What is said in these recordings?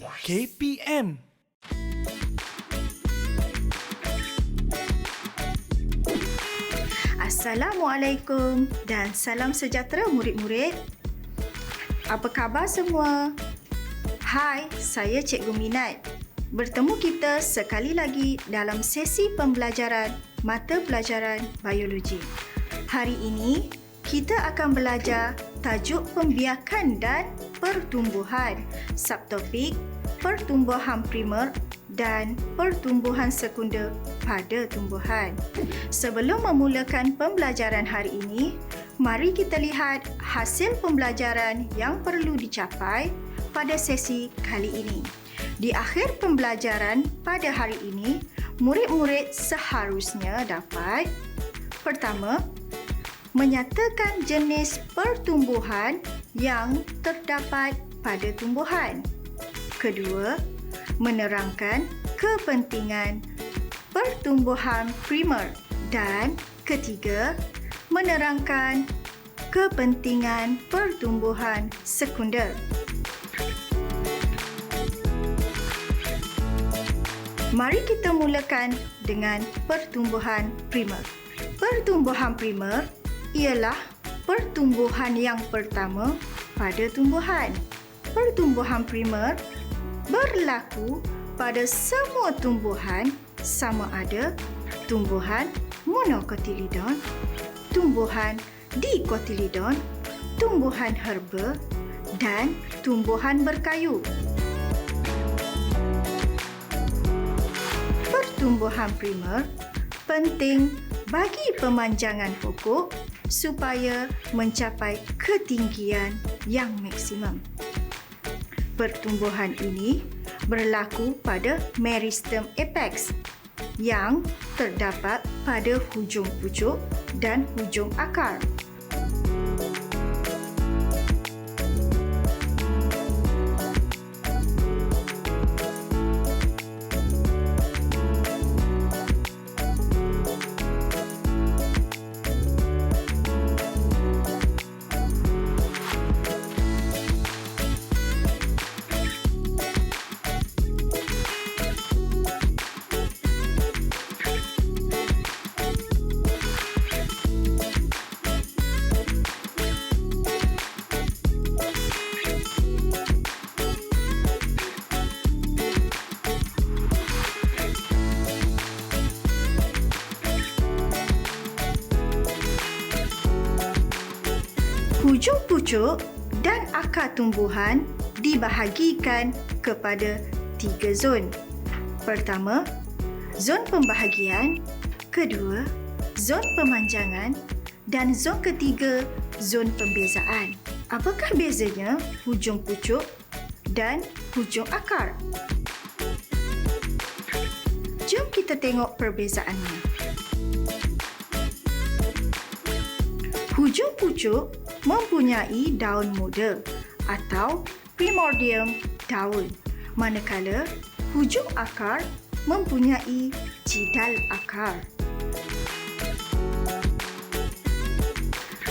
KPM. Assalamualaikum dan salam sejahtera murid-murid. Apa khabar semua? Hai, saya Cikgu Minat. Bertemu kita sekali lagi dalam sesi pembelajaran mata pelajaran biologi. Hari ini, kita akan belajar tajuk pembiakan dan pertumbuhan, subtopik pertumbuhan primer dan pertumbuhan sekunder pada tumbuhan. Sebelum memulakan pembelajaran hari ini, mari kita lihat hasil pembelajaran yang perlu dicapai pada sesi kali ini. Di akhir pembelajaran pada hari ini, murid-murid seharusnya dapat: pertama, menyatakan jenis pertumbuhan yang terdapat pada tumbuhan. Kedua, menerangkan kepentingan pertumbuhan primer. Dan ketiga, menerangkan kepentingan pertumbuhan sekunder. Mari kita mulakan dengan pertumbuhan primer. Pertumbuhan primer ialah pertumbuhan yang pertama pada tumbuhan. Pertumbuhan primer berlaku pada semua tumbuhan sama ada tumbuhan monocotyledon, tumbuhan dicotyledon, tumbuhan herba dan tumbuhan berkayu. Pertumbuhan primer penting bagi pemanjangan pokok supaya mencapai ketinggian yang maksimum. Pertumbuhan ini berlaku pada meristem apex yang terdapat pada hujung pucuk dan hujung akar. Hujung pucuk dan akar tumbuhan dibahagikan kepada 3 zon. Pertama, zon pembahagian. Kedua, zon pemanjangan. Dan zon ketiga, zon pembezaan. Apakah bezanya hujung pucuk dan hujung akar? Jom kita tengok perbezaannya. Hujung pucuk mempunyai daun muda atau primordium daun, manakala hujung akar mempunyai jidal akar.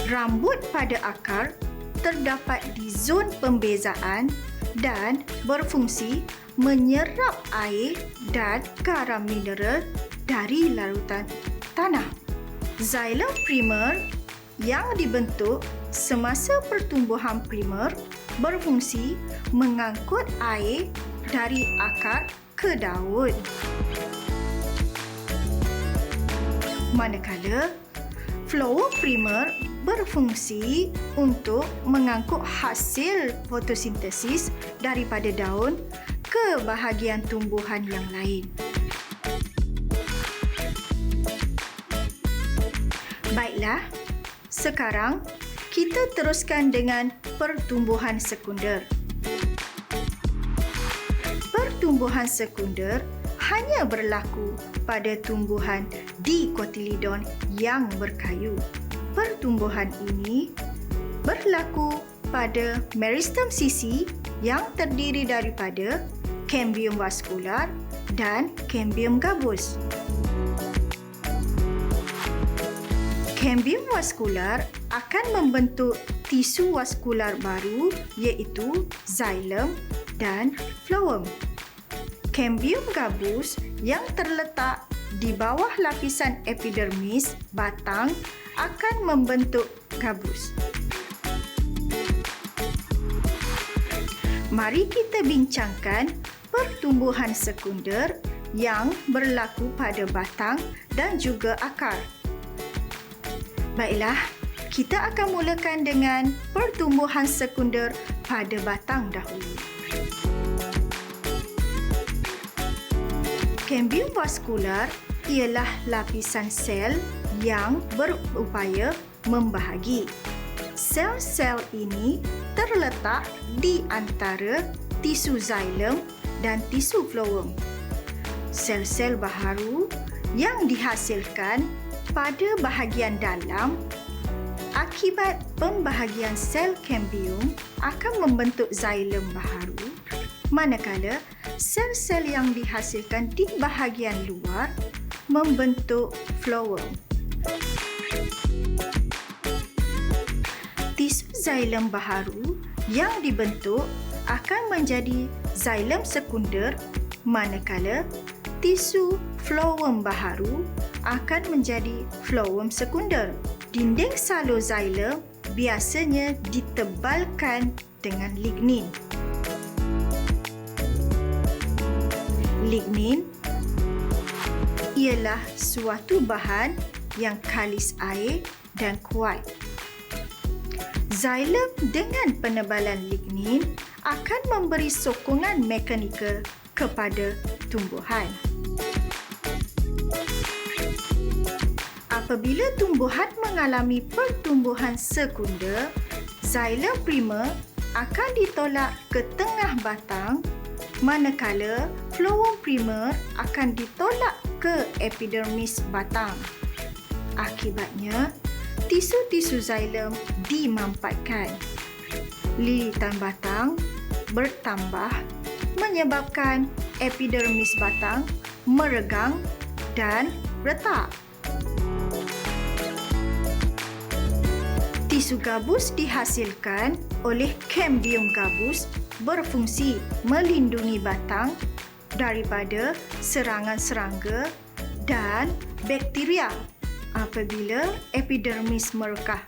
Rambut pada akar terdapat di zon pembezaan dan berfungsi menyerap air dan garam mineral dari larutan tanah. Xylem primer yang dibentuk semasa pertumbuhan primer berfungsi mengangkut air dari akar ke daun. Manakala flower primer berfungsi untuk mengangkut hasil fotosintesis daripada daun ke bahagian tumbuhan yang lain. Baiklah, sekarang kita teruskan dengan pertumbuhan sekunder. Pertumbuhan sekunder hanya berlaku pada tumbuhan dicotyledon yang berkayu. Pertumbuhan ini berlaku pada meristem sisi yang terdiri daripada cambium vascular dan cambium gabus. Cambium vaskular akan membentuk tisu vaskular baru iaitu xylem dan phloem. Cambium gabus yang terletak di bawah lapisan epidermis batang akan membentuk gabus. Mari kita bincangkan pertumbuhan sekunder yang berlaku pada batang dan juga akar. Baiklah, kita akan mulakan dengan pertumbuhan sekunder pada batang dahulu. Cambium vascular ialah lapisan sel yang berupaya membahagi. Sel-sel ini terletak di antara tisu xilem dan tisu phloem. Sel-sel baharu yang dihasilkan pada bahagian dalam akibat pembahagian sel cambium akan membentuk xilem baharu, manakala sel-sel yang dihasilkan di bahagian luar membentuk phloem. Tisu xilem baharu yang dibentuk akan menjadi xilem sekunder, manakala tisu phloem baharu akan menjadi phloem sekunder. Dinding saloxilem biasanya ditebalkan dengan lignin. Lignin ialah suatu bahan yang kalis air dan kuat. Xilem dengan penebalan lignin akan memberi sokongan mekanikal kepada tumbuhan. Apabila tumbuhan mengalami pertumbuhan sekunder, xilem primer akan ditolak ke tengah batang, manakala phloem primer akan ditolak ke epidermis batang. Akibatnya, tisu-tisu xilem dimampatkan. Lilitan batang bertambah menyebabkan epidermis batang meregang dan retak. Tisu gabus dihasilkan oleh cambium gabus berfungsi melindungi batang daripada serangan serangga dan bakteria apabila epidermis merekah.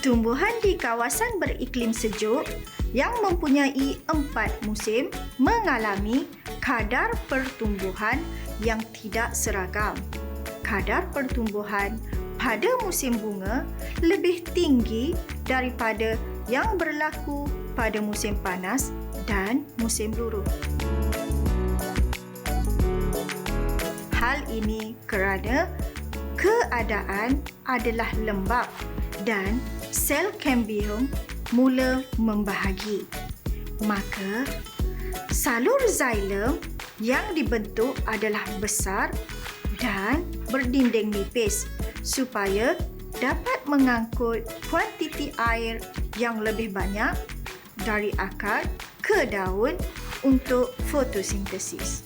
Tumbuhan di kawasan beriklim sejuk yang mempunyai 4 musim mengalami kadar pertumbuhan yang tidak seragam. Kadar pertumbuhan pada musim bunga lebih tinggi daripada yang berlaku pada musim panas dan musim luruh. Hal ini kerana keadaan adalah lembap dan sel cambium mula membahagi. Maka, salur xilem yang dibentuk adalah besar dan berdinding nipis supaya dapat mengangkut kuantiti air yang lebih banyak dari akar ke daun untuk fotosintesis.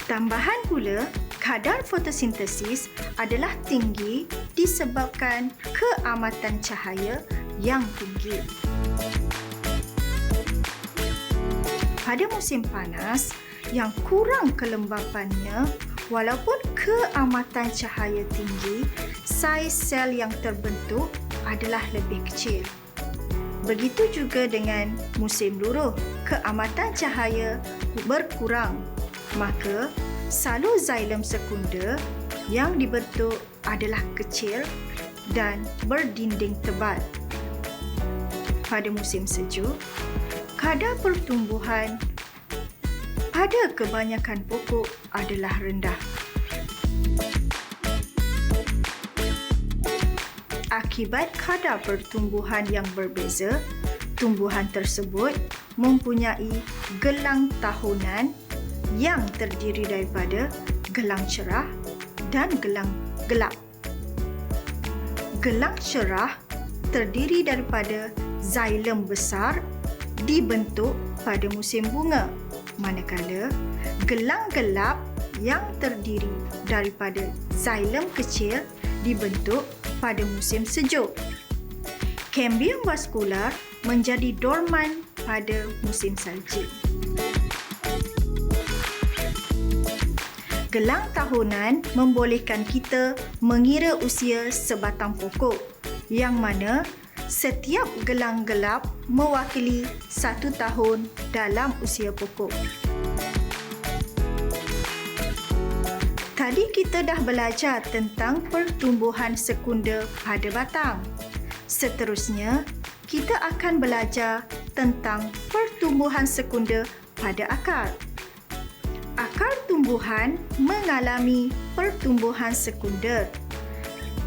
Tambahan pula, kadar fotosintesis adalah tinggi disebabkan keamatan cahaya yang tinggi. Pada musim panas yang kurang kelembapannya, walaupun keamatan cahaya tinggi, saiz sel yang terbentuk adalah lebih kecil. Begitu juga dengan musim luruh, keamatan cahaya berkurang, maka salur xilem sekunder yang dibentuk adalah kecil dan berdinding tebal. Pada musim sejuk, kadar pertumbuhan pada kebanyakan pokok adalah rendah. Akibat kadar pertumbuhan yang berbeza, tumbuhan tersebut mempunyai gelang tahunan yang terdiri daripada gelang cerah dan gelang gelap. Gelang cerah terdiri daripada xilem besar dibentuk pada musim bunga, manakala gelang gelap yang terdiri daripada xilem kecil dibentuk pada musim sejuk. Kambium vaskular menjadi dorman pada musim salji. Gelang tahunan membolehkan kita mengira usia sebatang pokok, yang mana setiap gelang gelap mewakili 1 tahun dalam usia pokok. Tadi kita dah belajar tentang pertumbuhan sekunder pada batang. Seterusnya, kita akan belajar tentang pertumbuhan sekunder pada akar. Akar tumbuhan mengalami pertumbuhan sekunder.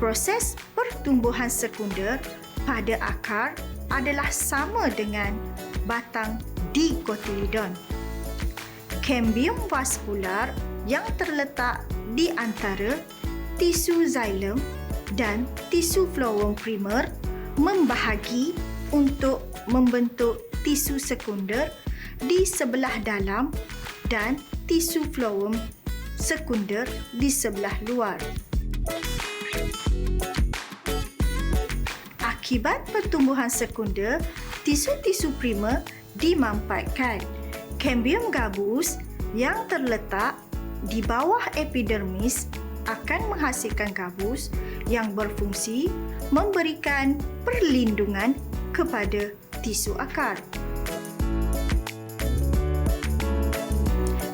Proses pertumbuhan sekunder pada akar adalah sama dengan batang dicotyledon. Kambium vaskular yang terletak di antara tisu xilem dan tisu phloem primer membahagi untuk membentuk tisu sekunder di sebelah dalam dan tisu phloem sekunder di sebelah luar. Akibat pertumbuhan sekunder, tisu-tisu primer dimampatkan. Kambium gabus yang terletak di bawah epidermis akan menghasilkan gabus yang berfungsi memberikan perlindungan kepada tisu akar.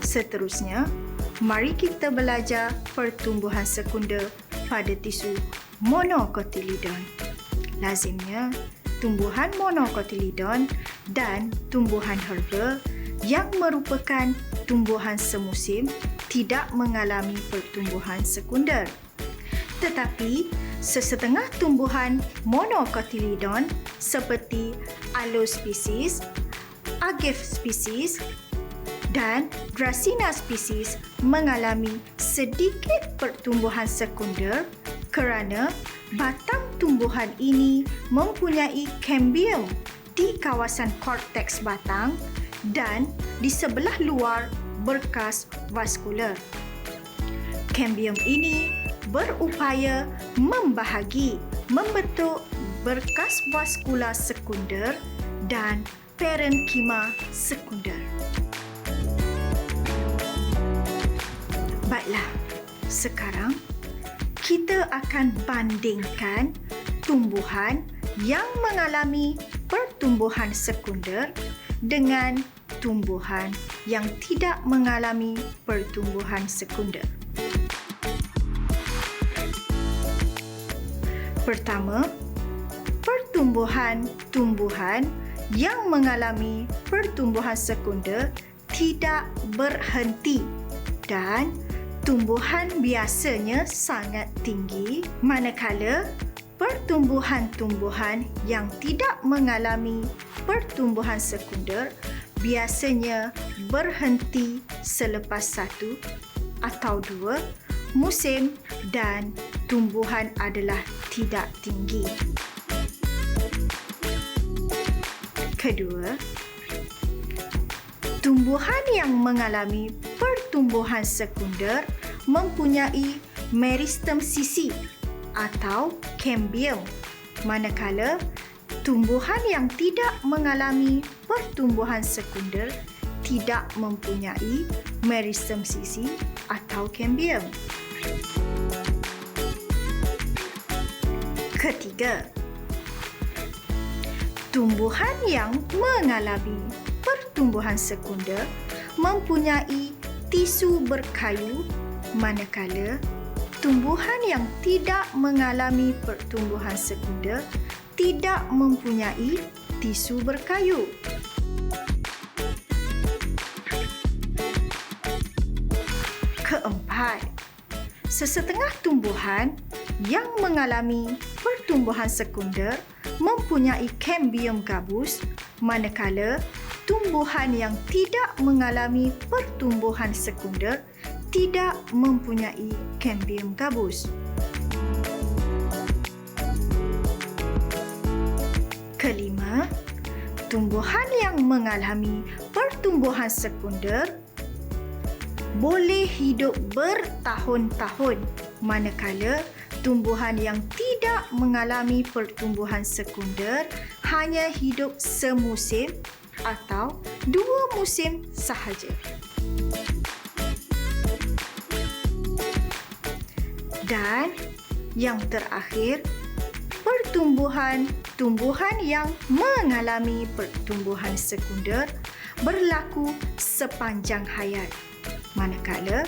Seterusnya, mari kita belajar pertumbuhan sekunder pada tisu monocotyledon. Lazimnya, tumbuhan monocotyledon dan tumbuhan herba yang merupakan tumbuhan semusim tidak mengalami pertumbuhan sekunder. Tetapi, sesetengah tumbuhan monocotyledon seperti Aloe species, Agave species dan Dracaena species mengalami sedikit pertumbuhan sekunder kerana batang tumbuhan ini mempunyai kambium di kawasan korteks batang dan di sebelah luar berkas vaskular. Kambium ini berupaya membahagi membentuk berkas vaskular sekunder dan parenkima sekunder. Baiklah, sekarang kita akan bandingkan tumbuhan yang mengalami pertumbuhan sekunder dengan tumbuhan yang tidak mengalami pertumbuhan sekunder. Pertama, pertumbuhan-tumbuhan yang mengalami pertumbuhan sekunder tidak berhenti dan tumbuhan biasanya sangat tinggi, manakala pertumbuhan-tumbuhan yang tidak mengalami pertumbuhan sekunder biasanya berhenti selepas 1 atau 2 musim dan tumbuhan adalah tidak tinggi. Kedua, tumbuhan yang mengalami pertumbuhan sekunder mempunyai meristem sisi atau kambium, manakala tumbuhan yang tidak mengalami pertumbuhan sekunder tidak mempunyai meristem sisi atau kambium. Ketiga, tumbuhan yang mengalami pertumbuhan sekunder mempunyai tisu berkayu, manakala tumbuhan yang tidak mengalami pertumbuhan sekunder tidak mempunyai tisu berkayu. Keempat, sesetengah tumbuhan yang mengalami pertumbuhan sekunder mempunyai kambium gabus, manakala tumbuhan yang tidak mengalami pertumbuhan sekunder tidak mempunyai kambium gabus. Kelima, tumbuhan yang mengalami pertumbuhan sekunder boleh hidup bertahun-tahun, manakala tumbuhan yang tidak tidak mengalami pertumbuhan sekunder hanya hidup semusim atau 2 musim sahaja. Dan yang terakhir, tumbuhan yang mengalami pertumbuhan sekunder berlaku sepanjang hayat, manakala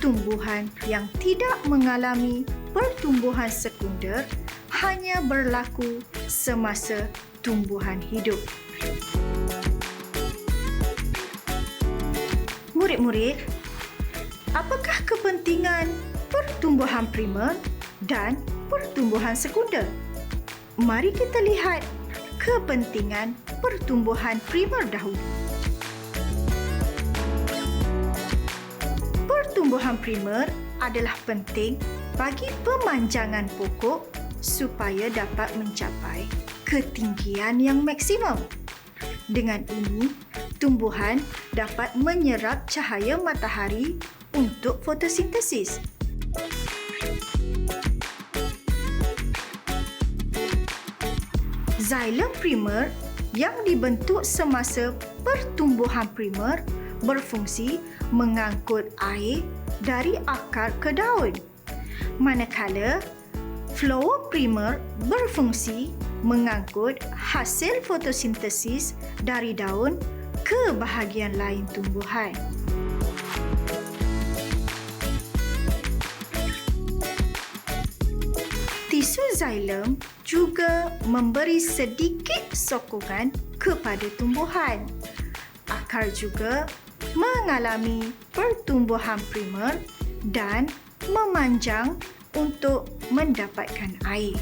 tumbuhan yang tidak mengalami pertumbuhan sekunder hanya berlaku semasa tumbuhan hidup. Murid-murid, apakah kepentingan pertumbuhan primer dan pertumbuhan sekunder? Mari kita lihat kepentingan pertumbuhan primer dahulu. Pertumbuhan primer adalah penting bagi pemanjangan pokok supaya dapat mencapai ketinggian yang maksimum. Dengan ini, tumbuhan dapat menyerap cahaya matahari untuk fotosintesis. Xylem primer yang dibentuk semasa pertumbuhan primer berfungsi mengangkut air dari akar ke daun, manakala flower primer berfungsi mengangkut hasil fotosintesis dari daun ke bahagian lain tumbuhan. Tisu xylem juga memberi sedikit sokongan kepada tumbuhan. Akar juga mengalami pertumbuhan primer dan memanjang untuk mendapatkan air.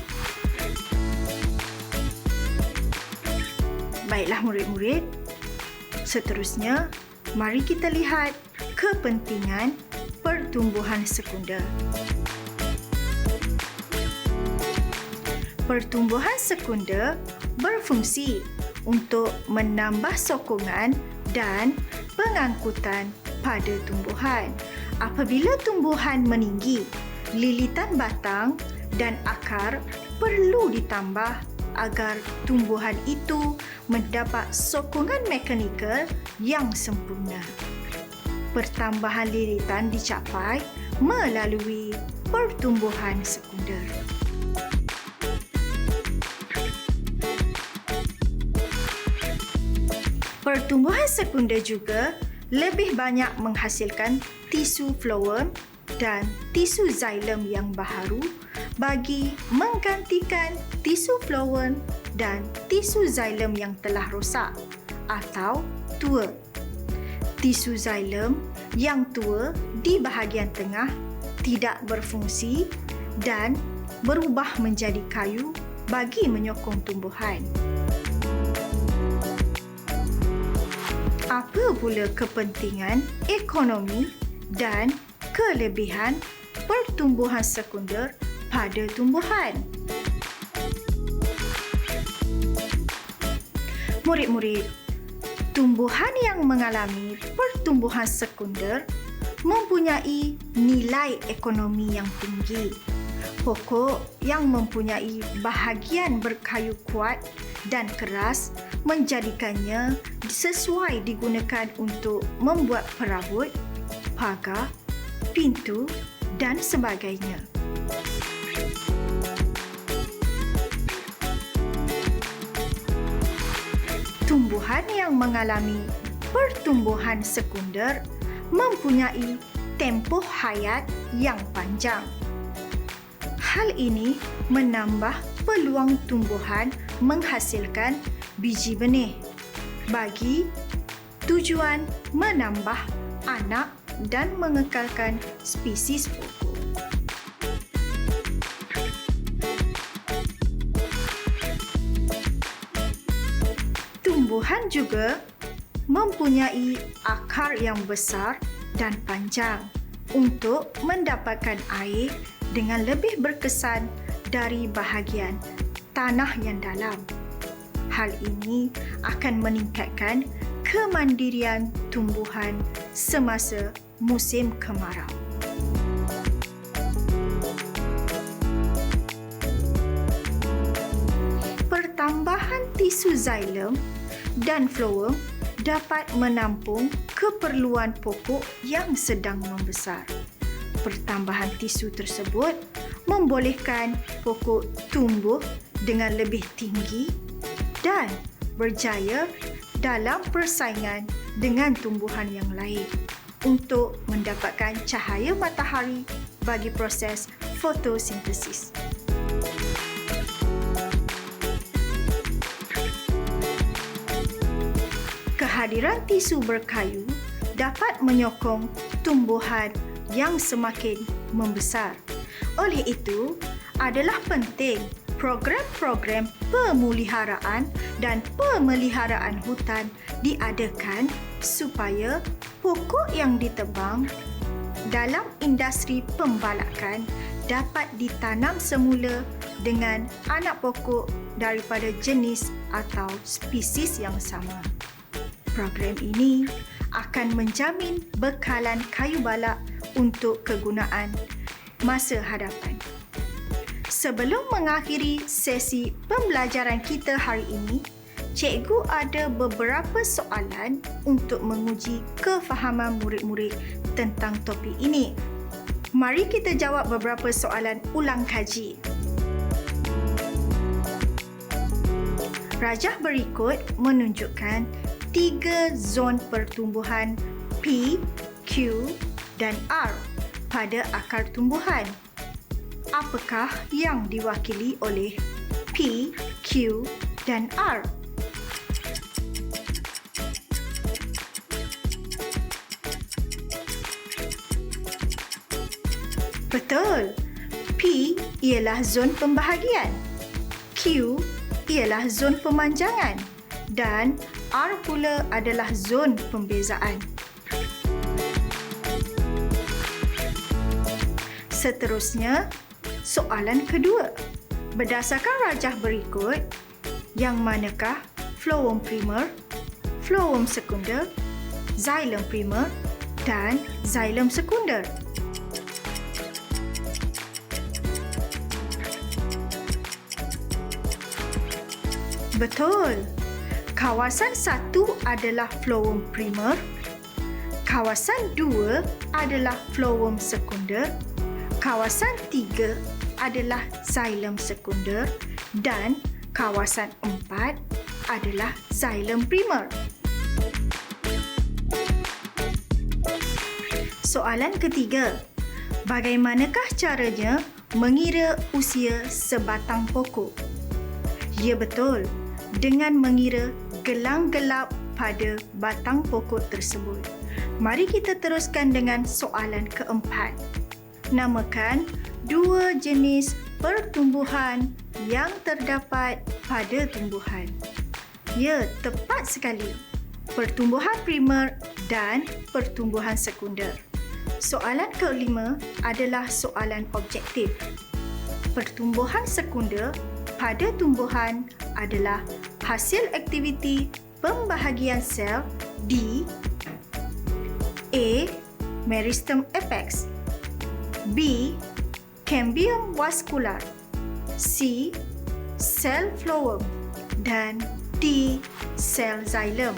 Baiklah murid-murid, seterusnya mari kita lihat kepentingan pertumbuhan sekunder. Pertumbuhan sekunder berfungsi untuk menambah sokongan dan pengangkutan pada tumbuhan. Apabila tumbuhan meninggi, lilitan batang dan akar perlu ditambah agar tumbuhan itu mendapat sokongan mekanikal yang sempurna. Pertambahan lilitan dicapai melalui pertumbuhan sekunder. Pertumbuhan sekunder juga lebih banyak menghasilkan tisu phloem dan tisu xylem yang baharu bagi menggantikan tisu phloem dan tisu xylem yang telah rosak atau tua. Tisu xylem yang tua di bahagian tengah tidak berfungsi dan berubah menjadi kayu bagi menyokong tumbuhan. Apa pula kepentingan ekonomi dan kelebihan pertumbuhan sekunder pada tumbuhan? Murid-murid, tumbuhan yang mengalami pertumbuhan sekunder mempunyai nilai ekonomi yang tinggi. Pokok yang mempunyai bahagian berkayu kuat dan keras menjadikannya sesuai digunakan untuk membuat perabot, pagar, pintu dan sebagainya. Tumbuhan yang mengalami pertumbuhan sekunder mempunyai tempoh hayat yang panjang. Hal ini menambah peluang tumbuhan menghasilkan biji benih bagi tujuan menambah anak dan mengekalkan spesies pokok. Tumbuhan juga mempunyai akar yang besar dan panjang untuk mendapatkan air dengan lebih berkesan dari bahagian tanah yang dalam. Hal ini akan meningkatkan kemandirian tumbuhan semasa musim kemarau. tisu xylem dan phloem dapat menampung keperluan pokok yang sedang membesar. Pertambahan tisu tersebut membolehkan pokok tumbuh dengan lebih tinggi dan berjaya dalam persaingan dengan tumbuhan yang lain untuk mendapatkan cahaya matahari bagi proses fotosintesis. Kehadiran tisu berkayu dapat menyokong tumbuhan yang semakin membesar. Oleh itu, adalah penting program-program pemuliharaan dan pemeliharaan hutan diadakan supaya pokok yang ditebang dalam industri pembalakan dapat ditanam semula dengan anak pokok daripada jenis atau spesies yang sama. Program ini akan menjamin bekalan kayu balak untuk kegunaan masa hadapan. Sebelum mengakhiri sesi pembelajaran kita hari ini, cikgu ada beberapa soalan untuk menguji kefahaman murid-murid tentang topik ini. Mari kita jawab beberapa soalan ulang kaji. Rajah berikut menunjukkan 3 zon pertumbuhan P, Q dan R pada akar tumbuhan. Apakah yang diwakili oleh P, Q dan R? Betul. P ialah zon pembahagian. Q ialah zon pemanjangan dan R pula adalah zon pembezaan. Seterusnya, soalan kedua. Berdasarkan rajah berikut, yang manakah phloem primer, phloem sekunder, xylem primer dan xylem sekunder? Betul. Kawasan 1 adalah phloem primer, kawasan 2 adalah phloem sekunder, kawasan 3 adalah xylem sekunder dan kawasan 4 adalah xylem primer. Soalan ketiga. Bagaimanakah caranya mengira usia sebatang pokok? Ya, betul. Dengan mengira gelang gelap pada batang pokok tersebut. Mari kita teruskan dengan soalan keempat. Namakan 2 jenis pertumbuhan yang terdapat pada tumbuhan. Ya, tepat sekali. Pertumbuhan primer dan pertumbuhan sekunder. Soalan kelima adalah soalan objektif. Pertumbuhan sekunder pada tumbuhan adalah hasil aktiviti pembahagian sel di A. Meristem apex, B. Cambium vascular, C. Sel phloem dan D. Sel xylem.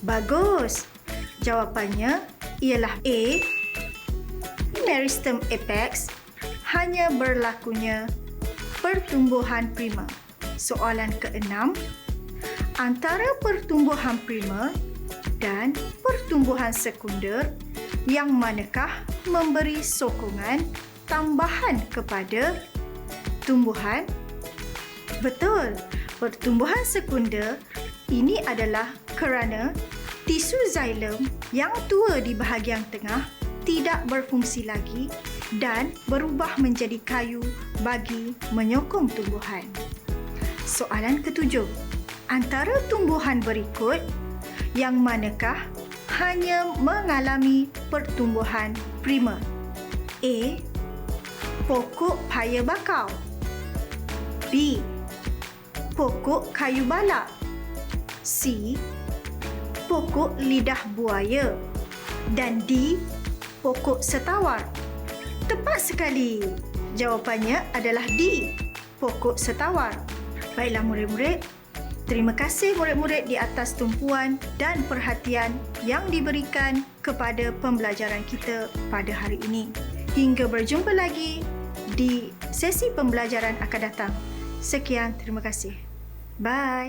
Bagus! Jawapannya ialah A. Meristem apex hanya berlakunya pertumbuhan primer. Soalan keenam, antara pertumbuhan primer dan pertumbuhan sekunder, yang manakah memberi sokongan tambahan kepada tumbuhan? Betul, pertumbuhan sekunder ini adalah kerana tisu xylem yang tua di bahagian tengah tidak berfungsi lagi dan berubah menjadi kayu bagi menyokong tumbuhan. Soalan ketujuh. Antara tumbuhan berikut, yang manakah hanya mengalami pertumbuhan primer? A. Pokok paya bakau, B. Pokok kayu balak, C. Pokok lidah buaya dan D. Pokok setawar. Tepat sekali. Jawapannya adalah D. Pokok setawar. Baiklah murid-murid, Terima kasih murid-murid di atas tumpuan dan perhatian yang diberikan kepada pembelajaran kita pada hari ini. Hingga berjumpa lagi di sesi pembelajaran akan datang. Sekian, terima kasih. Bye.